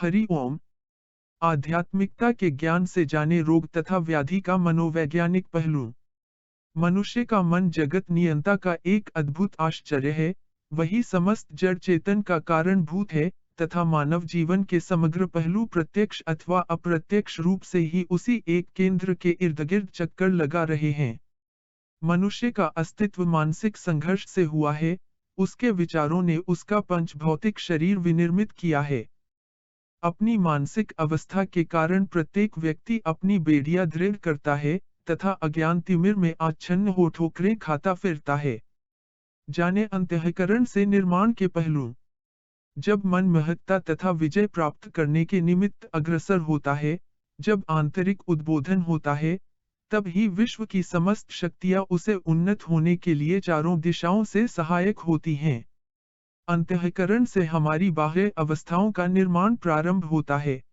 हरि ओम। आध्यात्मिकता के ज्ञान से जाने रोग तथा व्याधि का मनोवैज्ञानिक पहलू। मनुष्य का मन जगत नियंता का एक अद्भुत आश्चर्य है। वही समस्त जड़ चेतन का कारणभूत है तथा मानव जीवन के समग्र पहलू प्रत्यक्ष अथवा अप्रत्यक्ष रूप से ही उसी एक केंद्र के इर्द गिर्द चक्कर लगा रहे हैं। मनुष्य का अस्तित्व मानसिक संघर्ष से हुआ है। उसके विचारों ने उसका पंच भौतिक शरीर विनिर्मित किया है। अपनी मानसिक अवस्था के कारण प्रत्येक व्यक्ति अपनी बेड़ियां दृढ़ करता है तथा अज्ञान तिमिर में आच्छन्न हो ठोकरें खाता फिरता है। जाने अंतःकरण से निर्माण के पहलू। जब मन महत्ता तथा विजय प्राप्त करने के निमित्त अग्रसर होता है, जब आंतरिक उद्बोधन होता है, तब ही विश्व की समस्त शक्तियां उसे उन्नत होने के लिए चारों दिशाओं से सहायक होती हैं। अंतःकरण से हमारी बाह्य अवस्थाओं का निर्माण प्रारंभ होता है।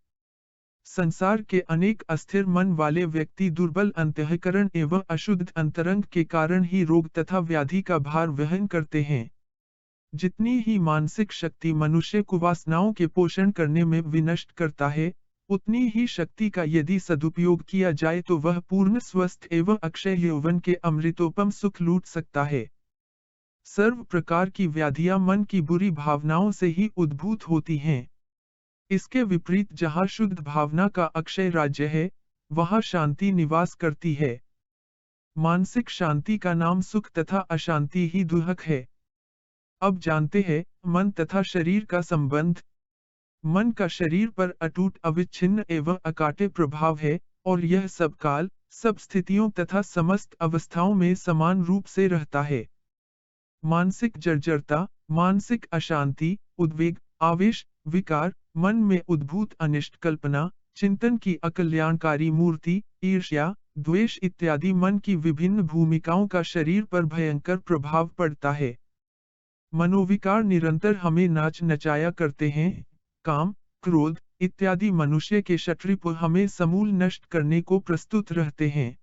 संसार के अनेक अस्थिर मन वाले व्यक्ति दुर्बल अंतःकरण एवं अशुद्ध अंतरंग के कारण ही रोग तथा व्याधि का भार वहन करते हैं। जितनी ही मानसिक शक्ति मनुष्य को वासनाओं के पोषण करने में विनष्ट करता है, उतनी ही शक्ति का यदि सदुपयोग किया जाए तो वह पूर्ण स्वस्थ एवं अक्षय यौवन के अमृतोपम सुख लूट सकता है। सर्व प्रकार की व्याधियां मन की बुरी भावनाओं से ही उद्भूत होती हैं। इसके विपरीत जहां शुद्ध भावना का अक्षय राज्य है, वहां शांति निवास करती है। मानसिक शांति का नाम सुख तथा अशांति ही दुहक है। अब जानते हैं मन तथा शरीर का संबंध। मन का शरीर पर अटूट अविच्छिन्न एवं अकाट्य प्रभाव है और यह सब काल, सब स्थितियों तथा समस्त अवस्थाओं में समान रूप से रहता है। मानसिक जर्जरता, मानसिक अशांति, उद्वेग, आवेश, विकार, मन में उद्भूत अनिष्ट कल्पना, चिंतन की अकल्याणकारी मूर्ति, ईर्ष्या, द्वेष इत्यादि मन की विभिन्न भूमिकाओं का शरीर पर भयंकर प्रभाव पड़ता है। मनोविकार निरंतर हमें नाच नचाया करते हैं। काम, क्रोध इत्यादि मनुष्य के शत्रुप हमें समूल नष्ट करने को प्रस्तुत रहते हैं।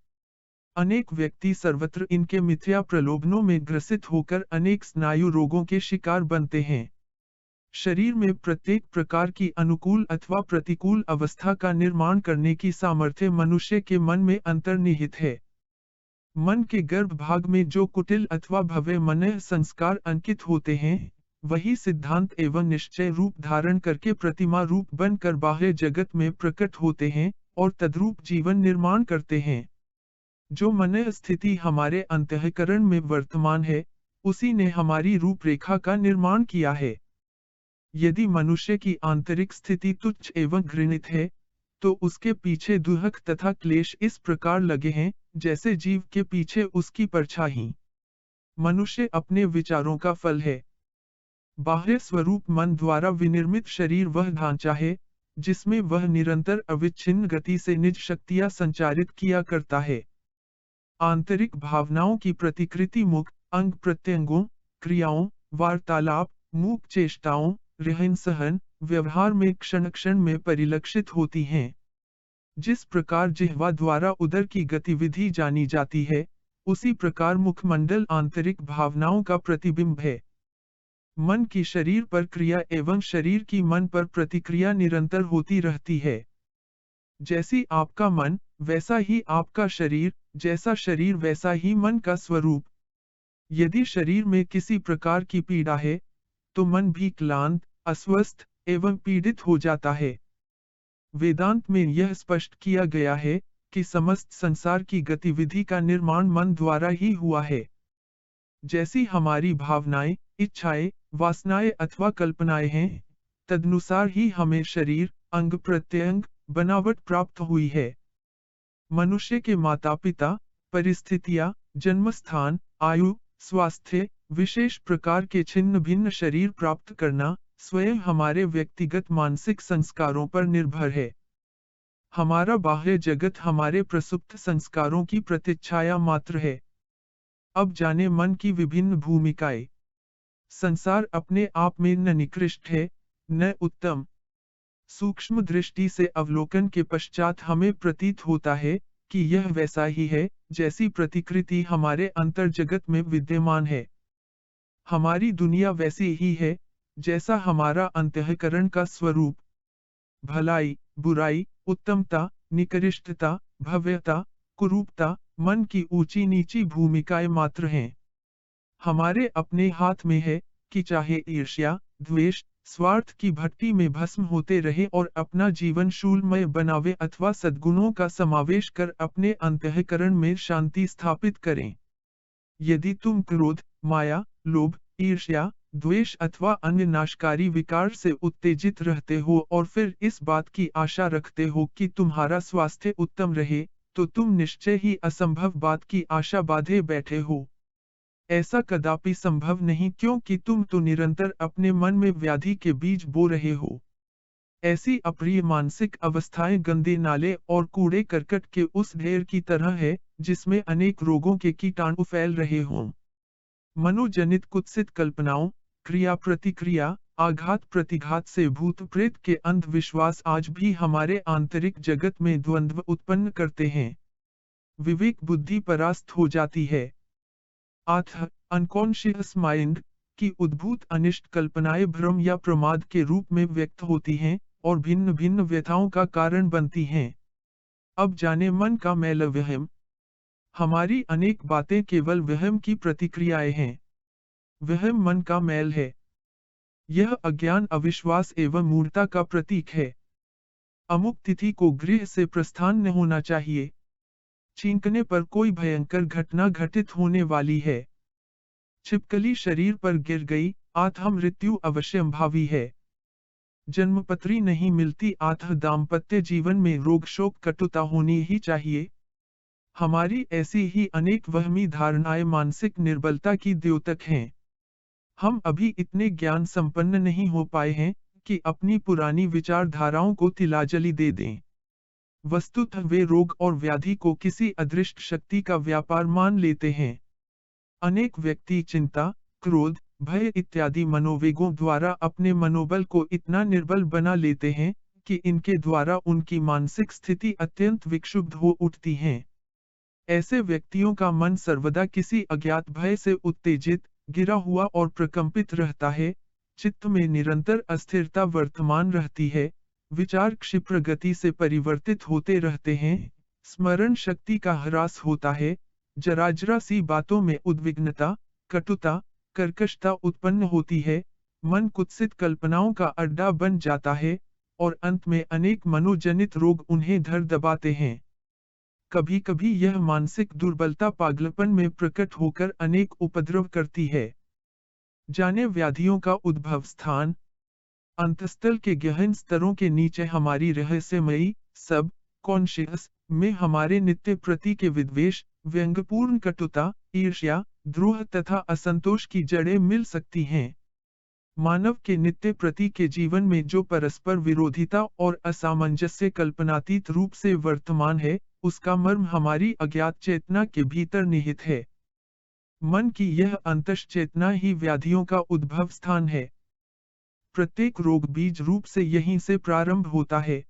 अनेक व्यक्ति सर्वत्र इनके मिथ्या प्रलोभनों में ग्रसित होकर अनेक स्नायु रोगों के शिकार बनते हैं। शरीर में प्रत्येक प्रकार की अनुकूल अथवा प्रतिकूल अवस्था का निर्माण करने की सामर्थ्य मनुष्य के मन में अंतर्निहित है। मन के गर्भ भाग में जो कुटिल अथवा भव्य मन संस्कार अंकित होते हैं, वही सिद्धांत एवं निश्चय रूप धारण करके प्रतिमा रूप बनकर बाह्य जगत में प्रकट होते हैं और तद्रूप जीवन निर्माण करते हैं। जो मन स्थिति हमारे अंतःकरण में वर्तमान है, उसी ने हमारी रूपरेखा का निर्माण किया है। यदि मनुष्य की आंतरिक स्थिति तुच्छ एवं घृणित है, तो उसके पीछे दुहक तथा क्लेश इस प्रकार लगे हैं, जैसे जीव के पीछे उसकी परछाई। मनुष्य अपने विचारों का फल है। बाह्य स्वरूप मन द्वारा विनिर्मित शरीर वह ढांचा है, जिसमें वह निरंतर अविच्छिन्न गति से निज शक्तियां संचारित किया करता है। आंतरिक भावनाओं की प्रतिकृति मुख, अंग प्रत्यंगों, क्रियाओं, वार्तालाप, मूक चेष्टाओं, रहन सहन, व्यवहार में क्षण क्षण में परिलक्षित होती हैं। जिस प्रकार जिह्वा द्वारा उदर की गतिविधि जानी जाती है, उसी प्रकार मुखमंडल आंतरिक भावनाओं का प्रतिबिंब है। मन की शरीर पर क्रिया एवं शरीर की मन पर प्रतिक्रिया निरंतर होती रहती है। जैसी आपका मन, वैसा ही आपका शरीर, जैसा शरीर वैसा ही मन का स्वरूप। यदि शरीर में किसी प्रकार की पीड़ा है, तो मन भी क्लांत, अस्वस्थ एवं पीड़ित हो जाता है। वेदांत में यह स्पष्ट किया गया है कि समस्त संसार की गतिविधि का निर्माण मन द्वारा ही हुआ है। जैसी हमारी भावनाएं, इच्छाएं, वासनाएं अथवा कल्पनाएं हैं, तदनुसार ही हमें शरीर, अंग प्रत्यंग, बनावट प्राप्त हुई है। मनुष्य के माता पिता, परिस्थितियां, जन्मस्थान, आयु, स्वास्थ्य, विशेष प्रकार के छिन्न भिन्न शरीर प्राप्त करना, स्वयं हमारे व्यक्तिगत मानसिक संस्कारों पर निर्भर है। हमारा बाह्य जगत हमारे प्रसुप्त संस्कारों की प्रतिच्छाया मात्र है। अब जाने मन की विभिन्न भूमिकाएं। संसार अपने आप में न निकृष्ट है, न उत्तम। सूक्ष्म दृष्टि से अवलोकन के पश्चात हमें प्रतीत होता है कि यह वैसा ही है, जैसी प्रतिकृति हमारे अंतर जगत में विद्यमान है। हमारी दुनिया वैसी ही है, जैसा हमारा अंतःकरण का स्वरूप। भलाई, बुराई, उत्तमता, निकृष्टता, भव्यता, कुरूपता, मन की ऊंची नीची भूमिकाएं मात्र हैं। हमारे अपने हाथ में है कि चाहे ईर्ष्या, द्वेष, स्वार्थ की भट्टी में भस्म होते रहे और अपना जीवन शूलमय बनावे अथवा सद्गुणों का समावेश कर अपने अंतःकरण में शांति स्थापित करें। यदि तुम क्रोध, माया, लोभ, ईर्ष्या, द्वेष अथवा अन्य नाशकारी विकार से उत्तेजित रहते हो और फिर इस बात की आशा रखते हो कि तुम्हारा स्वास्थ्य उत्तम रहे, तो तुम निश्चय ही असंभव बात की आशा बांधे बैठे हो। ऐसा कदापि संभव नहीं, क्योंकि तुम तो निरंतर अपने मन में व्याधि के बीज बो रहे हो। ऐसी अप्रिय मानसिक अवस्थाएं गंदे नाले और कूड़े करकट के उस ढेर की तरह है, जिसमें अनेक रोगों के कीटाणु फैल रहे हों। मनोजनित कुत्सित कल्पनाओं, क्रिया प्रतिक्रिया, आघात प्रतिघात से भूत प्रेत के अंधविश्वास आज भी हमारे आंतरिक जगत में द्वंद्व उत्पन्न करते हैं। विवेक बुद्धि परास्त हो जाती है। अनकॉन्शियस माइंड की उद्भूत अनिष्ट कल्पनाएं भ्रम या प्रमाद के रूप में व्यक्त होती हैं और भिन्न भिन्न व्यथाओं का कारण बनती हैं। अब जाने मन का मैल वहम। हमारी अनेक बातें केवल वहम की प्रतिक्रियाएं हैं। वहम मन का मैल है। यह अज्ञान, अविश्वास एवं मूर्खता का प्रतीक है। अमुक तिथि को गृह से प्रस्थान न होना चाहिए। छींकने पर कोई भयंकर घटना घटित होने वाली है। छिपकली शरीर पर गिर गई, अतः मृत्यु अवश्यंभावी है। जन्मपत्री नहीं मिलती, अतः दाम्पत्य जीवन में रोग शोक कटुता होनी ही चाहिए। हमारी ऐसी ही अनेक वहमी धारणाएं मानसिक निर्बलता की द्योतक हैं। हम अभी इतने ज्ञान संपन्न नहीं हो पाए हैं कि अपनी पुरानी विचारधाराओं को तिलांजलि दे दें। वस्तुतः वे रोग और व्याधि को किसी अदृष्ट शक्ति का व्यापार मान लेते हैं। अनेक व्यक्ति चिंता, क्रोध, भय इत्यादि मनोवेगों द्वारा अपने मनोबल को इतना निर्बल बना लेते हैं कि इनके द्वारा उनकी मानसिक स्थिति अत्यंत विक्षुब्ध हो उठती है। ऐसे व्यक्तियों का मन सर्वदा किसी अज्ञात भय से उत्तेजित, गिरा हुआ और प्रकंपित रहता है। चित्त में निरंतर अस्थिरता वर्तमान रहती है। विचार क्षिप्र गति से परिवर्तित होते रहते हैं। स्मरण शक्ति का ह्रास होता है। जरा सी बातों में उद्विग्नता, कटुता, कर्कशता उत्पन्न होती है। मन कुत्सित कल्पनाओं का अड्डा बन जाता है और अंत में अनेक मनोजनित रोग उन्हें धर दबाते हैं। कभी कभी यह मानसिक दुर्बलता पागलपन में प्रकट होकर अनेक उपद्रव करती है। जाने व्याधियों का उद्भव स्थान। अंतस्तल के गहन स्तरों के नीचे हमारी रहस्यमयी सब कॉन्शियस में हमारे नित्य प्रति के विद्वेष, व्यंग्यपूर्ण कटुता, ईर्ष्या, द्रोह तथा असंतोष की जड़ें मिल सकती हैं। मानव के नित्य प्रति के जीवन में जो परस्पर विरोधिता और असामंजस्य कल्पनातीत रूप से वर्तमान है, उसका मर्म हमारी अज्ञात चेतना के भीतर निहित है। मन की यह अंतश चेतना ही व्याधियों का उद्भव स्थान है। प्रत्येक रोग बीज रूप से यहीं से प्रारंभ होता है।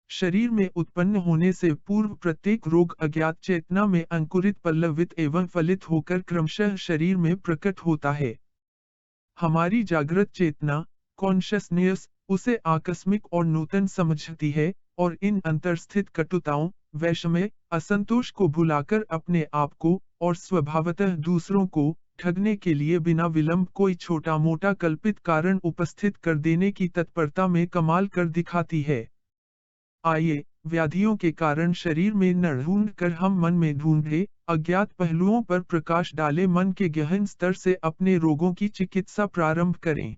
शरीर में उत्पन्न होने से पूर्व प्रत्येक रोग अज्ञात चेतना में अंकुरित, पल्लवित एवं फलित होकर क्रमशः शरीर में प्रकट होता है। हमारी जागृत चेतना, कॉन्शसनेस, उसे आकस्मिक और नूतन समझती है और इन अंतर्स्थित कटुताओं, वैषम्य, असंतोष को भुलाकर अपने आप को और स्वभावतः दूसरों को ठगने के लिए बिना विलंब कोई छोटा मोटा कल्पित कारण उपस्थित कर देने की तत्परता में कमाल कर दिखाती है। आइए, व्याधियों के कारण शरीर में न ढूंढ कर हम मन में ढूंढे, अज्ञात पहलुओं पर प्रकाश डाले, मन के गहन स्तर से अपने रोगों की चिकित्सा प्रारंभ करें।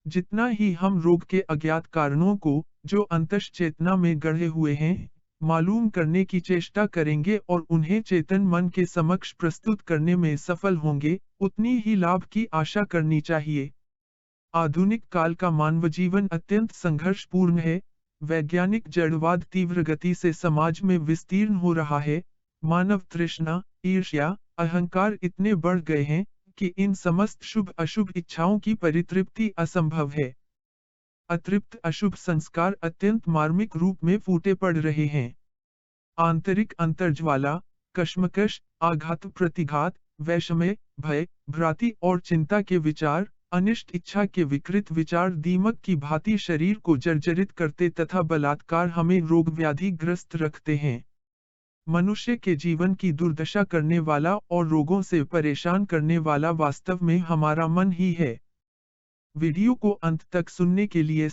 जितना ही हम रोग के अज्ञात कारणों को, जो अंतश चेतना में गढ़े हुए हैं, मालूम करने की चेष्टा करेंगे और उन्हें चेतन मन के समक्ष प्रस्तुत करने में सफल होंगे, उतनी ही लाभ की आशा करनी चाहिए। आधुनिक काल का मानव जीवन अत्यंत संघर्षपूर्ण है। वैज्ञानिक जड़वाद तीव्र गति से समाज में विस्तीर्ण हो रहा है। मानव तृष्णा, ईर्ष्या, अहंकार इतने बढ़ गए हैं कि इन समस्त शुभ अशुभ इच्छाओं की परितृप्ति असंभव है। अतृप्त अशुभ संस्कार अत्यंत मार्मिक रूप में फूटे पड़ रहे हैं। आंतरिक अंतर्ज्वाला, कश्मकश, आघात प्रतिघात, वैषम्य, भय, भ्रांति और चिंता के विचार अनिष्ट इच्छा के विकृत विचार दीमक की भांति शरीर को जर्जरित करते तथा बलात्कार हमें रोग व्याधि ग्रस्त रखते हैं। मनुष्य के जीवन की दुर्दशा करने वाला और रोगों से परेशान करने वाला वास्तव में हमारा मन ही है। वीडियो को अंत तक सुनने के लिए